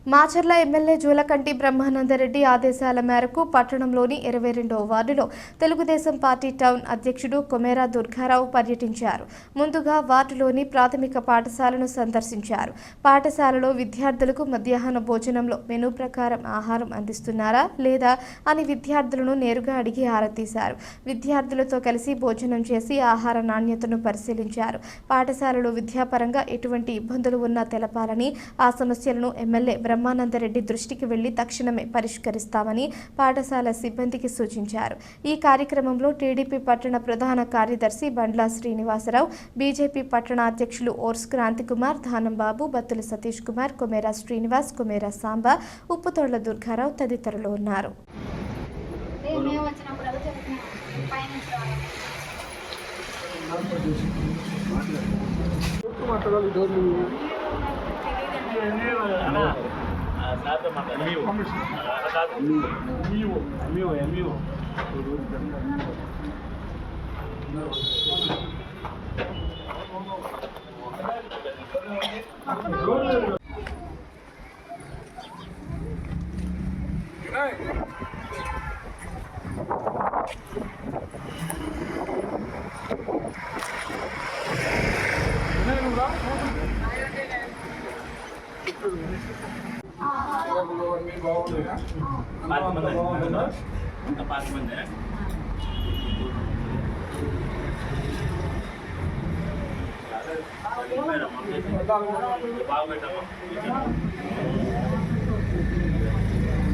Macherla MLA Julakanti Brahmananda Reddy ఆదేశాల మేరకు పట్టణంలోని 22వ వార్డులో తెలుగుదేశం పార్టీ టౌన్ అధ్యక్షుడు కొమేరా దుర్గారావు పర్యటించారు. ముందుగా వార్డులోని ప్రాథమిక పాఠశాలను సందర్శించారు. పాఠశాలలో విద్యార్థులకు మధ్యాహ్న భోజనంలో మెనూ ప్రకారం ఆహారం అందిస్తున్నారా లేదా అని విద్యార్థులను నేరుగా అడిగి ఆరా తీశారు. విద్యార్థులతో కలిసి భోజనం చేసి ఆహార నాణ్యతను పరిశీలించారు. పాఠశాలలో విద్యాపరంగా ఎటువంటి ఇబ్బందులు ఉన్నా తెలపాలని, ఆ సమస్యలను ఎమ్మెల్యే బ్రహ్మానందరెడ్డి దృష్టికి వెళ్లి తక్షణమే పరిష్కరిస్తామని పాఠశాల సిబ్బందికి సూచించారు. ఈ కార్యక్రమంలో టీడీపీ పట్టణ ప్రధాన కార్యదర్శి బండ్ల శ్రీనివాసరావు, బీజేపీ పట్టణ అధ్యక్షులు ఓర్స్ క్రాంతికుమార్, ధానంబాబు, బత్తుల సతీష్ కుమార్, కొమేరా శ్రీనివాస్, కొమేరా సాంబ, ఉప్పుతోళ్ల దుర్గారావు తదితరులు ఉన్నారు.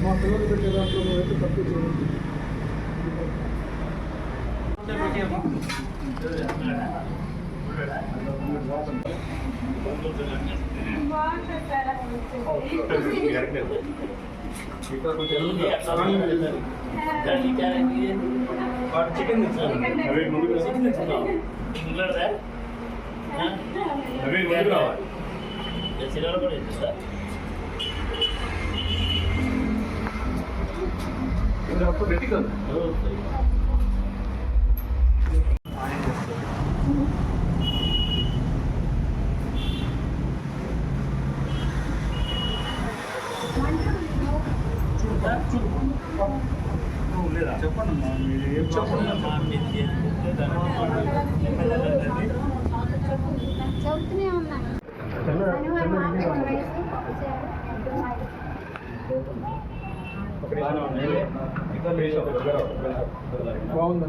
మా పిల్లలు పెట్టే దాంట్లో అయితే తక్కువ చేయండి. చెప్పండి మీరు ఏం చెప్తూనే ఉన్నా. బాగుంది.